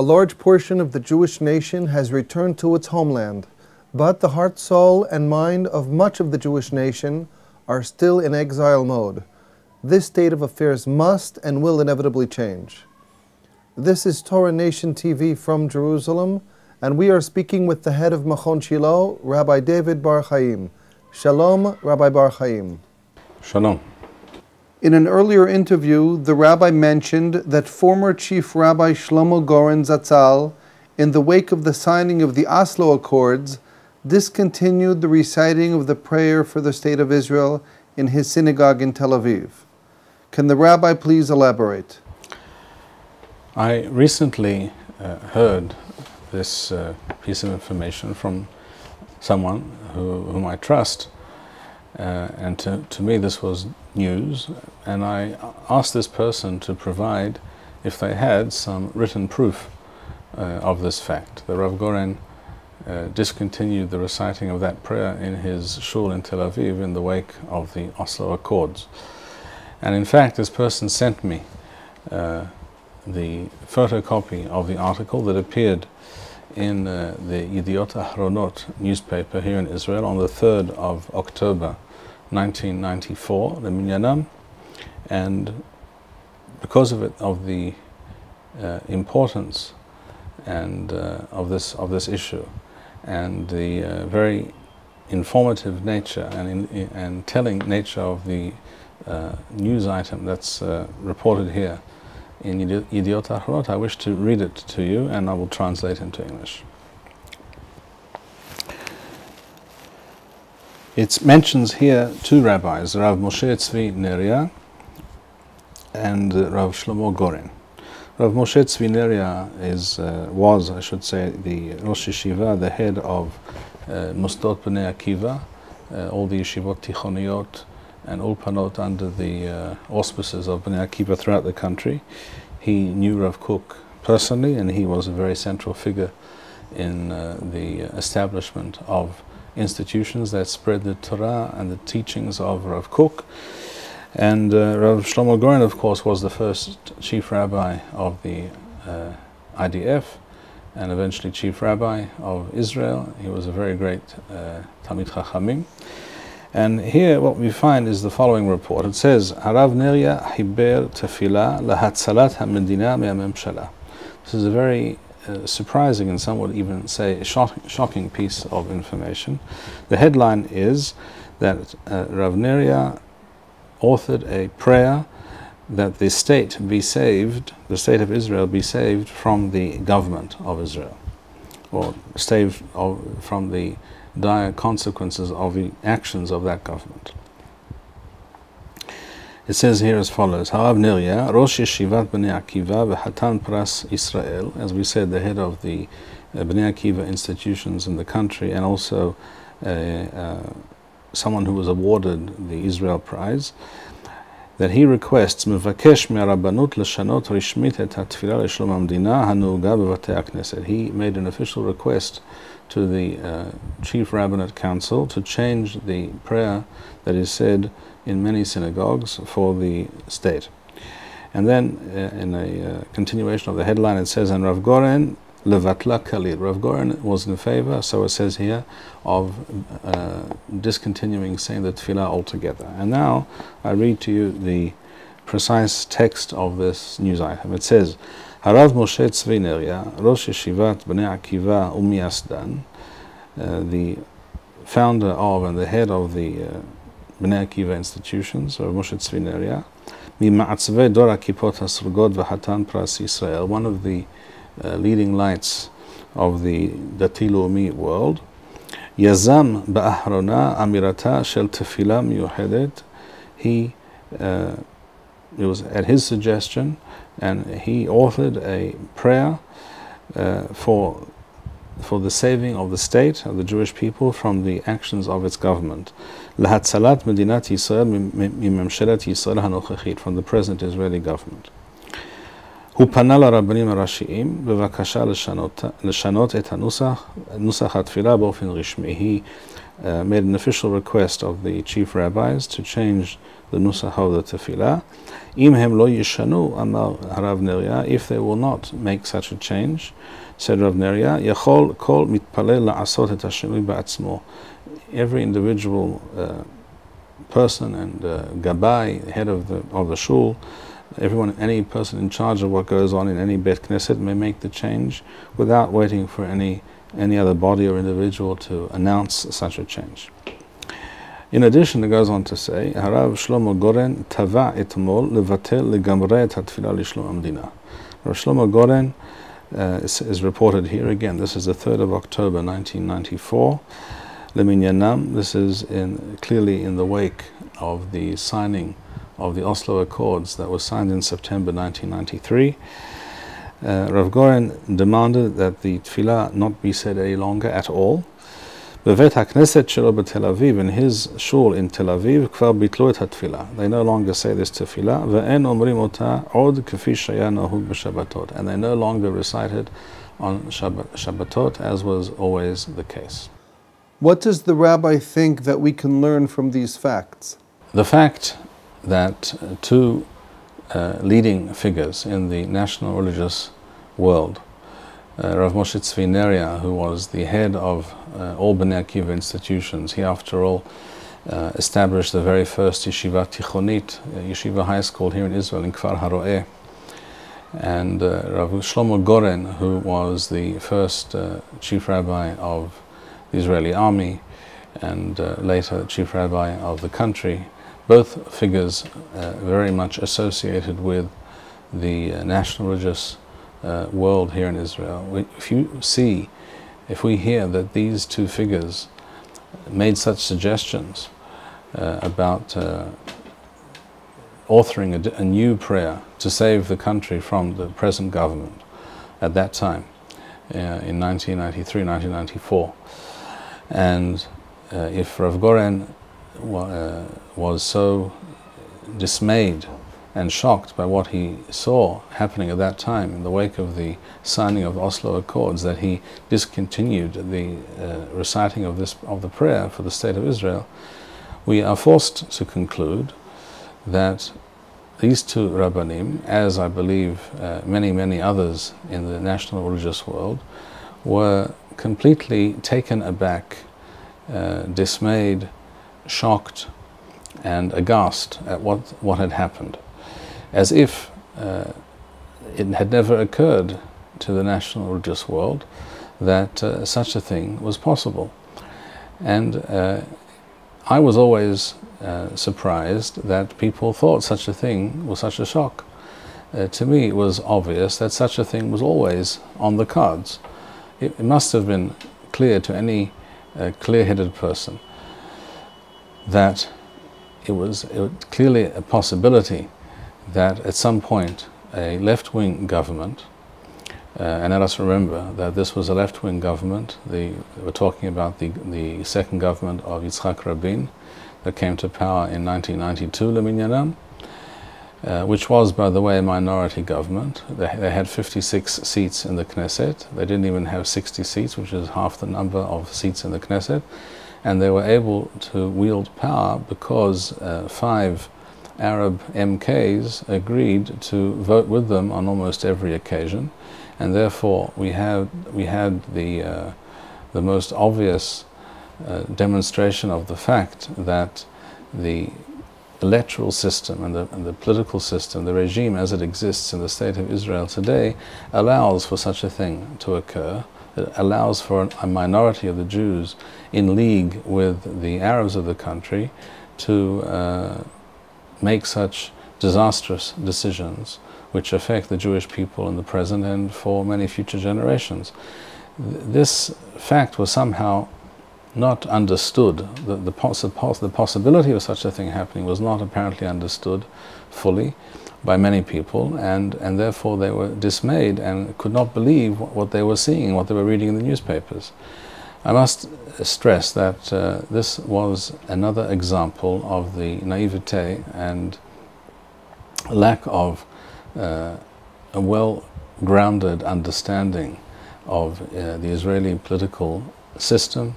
A large portion of the Jewish nation has returned to its homeland, but the heart, soul, and mind of much of the Jewish nation are still in exile mode. This state of affairs must and will inevitably change. This is Torah Nation TV from Jerusalem, and we are speaking with the head of Machon Shilo, Rabbi David Bar-Hayim. Shalom, Rabbi Bar-Hayim. Shalom. In an earlier interview, the rabbi mentioned that former Chief Rabbi Rav Goren Zatzal, in the wake of the signing of the Oslo Accords, discontinued the reciting of the prayer for the State of Israel in his synagogue in Tel Aviv. Can the rabbi please elaborate? I recently heard this piece of information from someone whom I trust, and to me this was news, and I asked this person to provide, if they had, some written proof of this fact. The Rav Goren discontinued the reciting of that prayer in his Schul in Tel Aviv in the wake of the Oslo Accords. And in fact, this person sent me the photocopy of the article that appeared in the Yediot Ahronot newspaper here in Israel on the 3rd of October 1994, the Minyanam, and because of the importance and of this issue, and the very informative nature and telling nature of the news item that's reported here in Yediot Ahronot, I wish to read it to you, and I will translate into English. It mentions here two rabbis, Rav Moshe Tzvi Neria and Rav Shlomo Goren. Rav Moshe Tzvi Neria was, I should say, the Rosh Yeshiva, the head of Mosdot Bnei Akiva, all the Yeshivot Tichoniyot and Ulpanot under the auspices of Bnei Akiva throughout the country. He knew Rav Kook personally, and he was a very central figure in the establishment of institutions that spread the Torah and the teachings of Rav Kook. And Rav Shlomo Goren, of course, was the first chief rabbi of the IDF and eventually chief rabbi of Israel. He was a very great Talmid Chachamim. And here what we find is the following report. It says, Harav Neria Hiber Tefillah Lahatzalat HaMedina Me'amemshala. This is a very surprising and some would even say shocking piece of information. The headline is that Rav Neria authored a prayer that the state be saved, the state of Israel be saved from the government of Israel, or saved from the dire consequences of the actions of that government. It says here as follows: Harav Neria, Rosh Yeshivat Bnei Akiva v'Hatan Pras Israel, as we said, the head of the Bnei Akiva institutions in the country, and also someone who was awarded the Israel Prize, that he requests Mevakesh me'arabanut l'shanot rishmit et ha'tfilah l'shlom ha'mdina ha'nuga b'vatei ha'knesset. He made an official request to the Chief Rabbinate Council to change the prayer that is said in many synagogues for the state. And then in a continuation of the headline it says, and Rav Goren levatla kalil. Rav Goren was in favor, so it says here, of discontinuing saying the tefillah altogether. And now I read to you the precise text of this news item. It says, Harav Moshe Tzvi Neria, Rosh Yeshivat Bnei Akiva Umiyasdan, the founder of and the head of the Bnei Akiva institutions, Rav Moshe Tzvi Neria, Mima'atzvei Dor HaKipot HaSrugod v'Hatan Pras Yisrael, one of the leading lights of the Dati Leumi world, Yazam Ba'ahrona Amirata Shel Tefillah Miyuhedet. It was at his suggestion, and he authored a prayer for the saving of the state, of the Jewish people, from the actions of its government. Lahatzalat Medinat Yisrael Mimemshelat Yisrael HaNochachit, from the present Israeli government. הוא פנה לרבנים הראשיים בבקשה לשנות את הנוסח התפילה באופן רשמי. He made an official request of the chief rabbis to change the nusach of the tefillah. Im hem lo yishanu, amar Rav Neria, if they will not make such a change, said Rav Neria, yachol kol mitpalel la'asot et hashinui ba'atzmo. Every individual person and gabbai, head of the shul, everyone, any person in charge of what goes on in any bet knesset may make the change without waiting for any other body or individual to announce such a change. In addition, it goes on to say, Harav Shlomo Goren tava etmol levatel legamre et hatfilah lishlom amdina. Rav Shlomo Goren is reported here again. This is the 3rd of October 1994. Leminyanam. This is clearly in the wake of the signing of the Oslo Accords that was signed in September 1993. Rav Goren demanded that the tefillah not be said any longer at all. Bevet HaKnesset Shelo b'Tel Aviv, in his shul in Tel Aviv, kvar bitlu et hatefillah. They no longer say this tefillah. Ve'en omrim ota od k'fi shaya nahug b'Shabbatot. And they no longer recite it on Shabbatot, as was always the case. What does the rabbi think that we can learn from these facts? The fact that two leading figures in the national religious world, Rav Moshe Tzvi Neria, who was the head of all Bnei Akiva institutions, he after all established the very first yeshiva tichonit, yeshiva high school here in Israel in Kfar HaRo'eh, and Rav Shlomo Goren, who was the first chief rabbi of the Israeli army and later chief rabbi of the country, both figures very much associated with the national religious world here in Israel. If we hear that these two figures made such suggestions about authoring a new prayer to save the country from the present government at that time, in 1993, 1994, and if Rav Goren was so dismayed and shocked by what he saw happening at that time in the wake of the signing of the Oslo Accords that he discontinued the reciting of the prayer for the state of Israel, we are forced to conclude that these two Rabbanim, as I believe many others in the national religious world, were completely taken aback, dismayed, shocked and aghast at what had happened, as if it had never occurred to the national religious world that such a thing was possible. And I was always surprised that people thought such a thing was such a shock. To me it was obvious that such a thing was always on the cards. It must have been clear to any clear-headed person that it was clearly a possibility that at some point a left-wing government, and let us remember that this was a left-wing government, we're talking about the second government of Yitzhak Rabin that came to power in 1992, Leminyanam, which was, by the way, a minority government. They had 56 seats in the Knesset. They didn't even have 60 seats, which is half the number of seats in the Knesset. And they were able to wield power because 5 Arab MKs agreed to vote with them on almost every occasion, and therefore we had the most obvious demonstration of the fact that the electoral system and the political system, the regime as it exists in the state of Israel today, allows for such a thing to occur. It allows for a minority of the Jews in league with the Arabs of the country to make such disastrous decisions which affect the Jewish people in the present and for many future generations. This fact was somehow not understood. The possibility of such a thing happening was not apparently understood fully by many people, and therefore they were dismayed and could not believe what they were seeing, what they were reading in the newspapers. I must stress that this was another example of the naivete and lack of a well-grounded understanding of the Israeli political system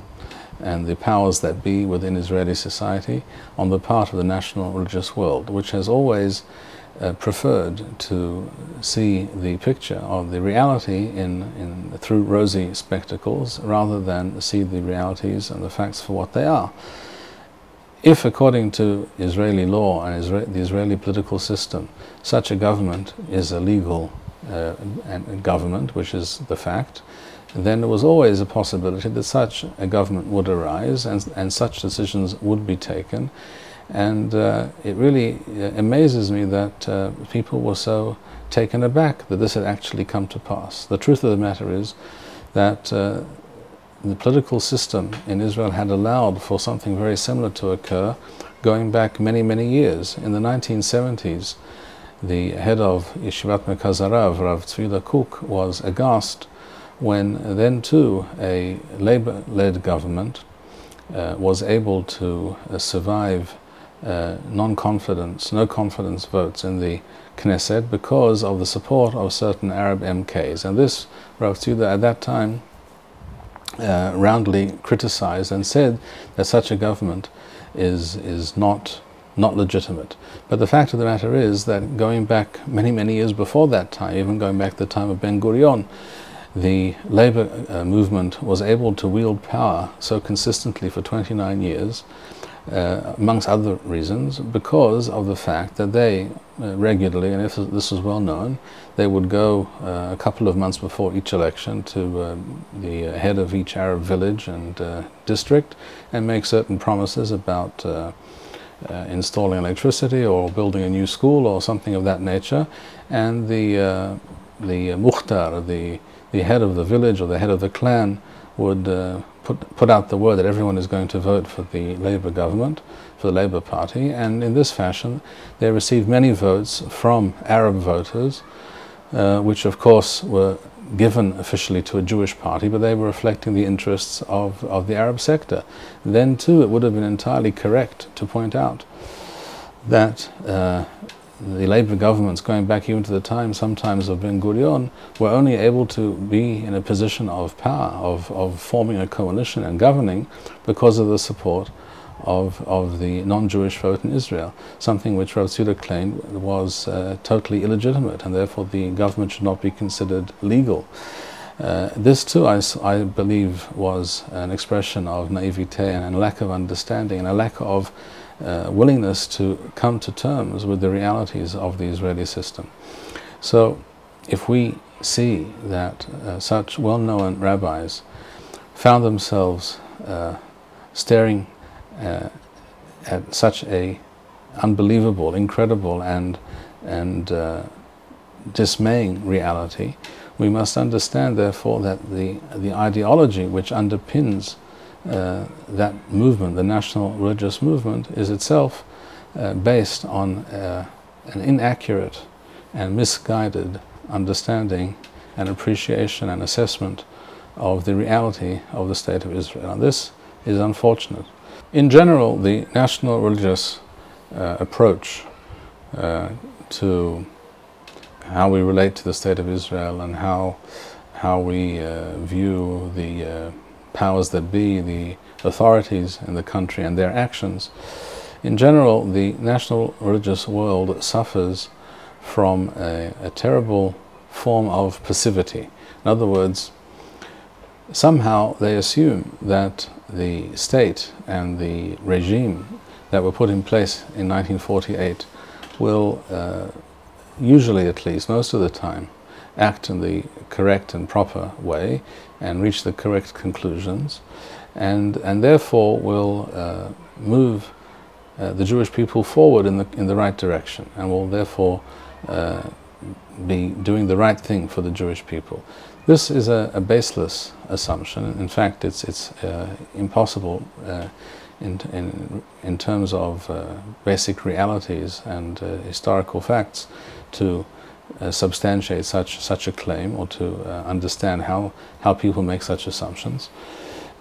and the powers that be within Israeli society on the part of the national religious world, which has always preferred to see the picture of the reality through rosy spectacles rather than see the realities and the facts for what they are. If, according to Israeli law and the Israeli political system, such a government is a legal government, which is the fact, then there was always a possibility that such a government would arise and such decisions would be taken. And it really amazes me that people were so taken aback that this had actually come to pass. The truth of the matter is that the political system in Israel had allowed for something very similar to occur going back many, many years. In the 1970s, the head of Yeshivat Merkaz Harav, Rav Tzvi Kook, was aghast when then too a Labour-led government was able to survive no confidence votes in the Knesset because of the support of certain Arab MKs. And this Rav Tzvi at that time roundly criticized and said that such a government is not legitimate. But the fact of the matter is that going back many, many years before that time, even going back to the time of Ben Gurion, the Labour movement was able to wield power so consistently for 29 years, amongst other reasons, because of the fact that they regularly, and if this is well known, they would go a couple of months before each election to the head of each Arab village and district and make certain promises about installing electricity or building a new school or something of that nature, and the mukhtar, the head of the village or the head of the clan, would put out the word that everyone is going to vote for the Labour government, for the Labour Party, and in this fashion they received many votes from Arab voters, which of course were given officially to a Jewish party, but they were reflecting the interests of the Arab sector. Then too it would have been entirely correct to point out that the Labour governments, going back even to the time sometimes of Ben Gurion, were only able to be in a position of power, of forming a coalition and governing, because of the support of the non-Jewish vote in Israel, something which Rav Tzvi claimed was totally illegitimate, and therefore the government should not be considered legal. This too, I believe, was an expression of naivete and a lack of understanding and a lack of willingness to come to terms with the realities of the Israeli system. So if we see that such well-known rabbis found themselves staring at such a unbelievable, incredible and dismaying reality, we must understand therefore that the ideology which underpins that movement, the national religious movement, is itself based on an inaccurate and misguided understanding and appreciation and assessment of the reality of the State of Israel. And this is unfortunate. In general, the national religious approach to how we relate to the State of Israel and how we view the powers that be, the authorities in the country and their actions. In general, the national religious world suffers from a terrible form of passivity. In other words, somehow they assume that the state and the regime that were put in place in 1948 will, usually at least, most of the time, act in the correct and proper way and reach the correct conclusions, and therefore will move the Jewish people forward in the right direction, and will therefore be doing the right thing for the Jewish people. This is a baseless assumption. In fact, it's impossible in terms of basic realities and historical facts to substantiate such a claim, or to understand how people make such assumptions.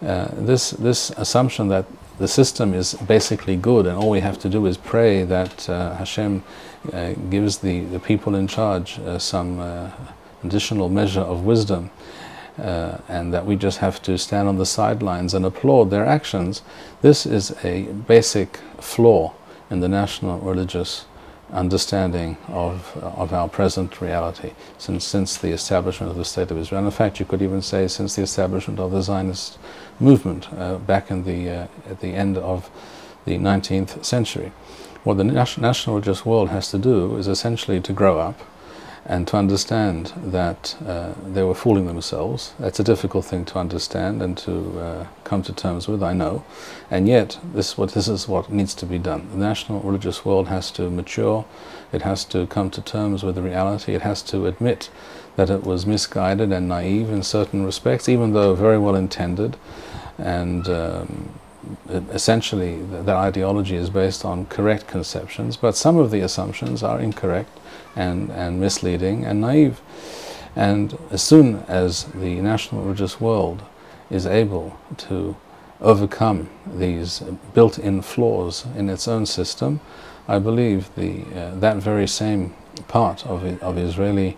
This assumption that the system is basically good and all we have to do is pray that Hashem gives the people in charge some additional measure of wisdom and that we just have to stand on the sidelines and applaud their actions. This is a basic flaw in the national religious understanding of our present reality since the establishment of the State of Israel. And in fact, you could even say since the establishment of the Zionist movement back in at the end of the 19th century. What the national religious world has to do is essentially to grow up and to understand that they were fooling themselves. That's a difficult thing to understand and to come to terms with, I know. And yet, this is what needs to be done. The national religious world has to mature. It has to come to terms with the reality. It has to admit that it was misguided and naive in certain respects, even though very well intended. And essentially, that ideology is based on correct conceptions, but some of the assumptions are incorrect and misleading and naive. And as soon as the national religious world is able to overcome these built-in flaws in its own system, I believe that very same part of Israeli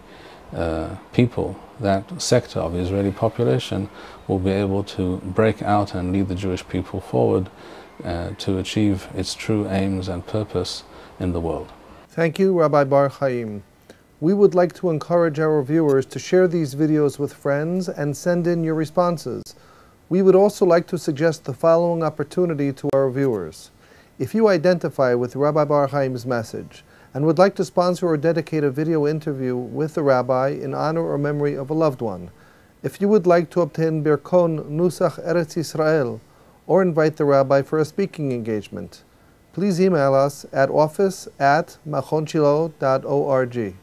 people, that sector of the Israeli population, will be able to break out and lead the Jewish people forward to achieve its true aims and purpose in the world. Thank you, Rabbi Bar-Hayim. We would like to encourage our viewers to share these videos with friends and send in your responses. We would also like to suggest the following opportunity to our viewers. If you identify with Rabbi Bar-Hayim's message and would like to sponsor or dedicate a video interview with the rabbi in honor or memory of a loved one, if you would like to obtain Birkon Nusach Eretz Yisrael or invite the rabbi for a speaking engagement, please email us at office@machonshilo.org.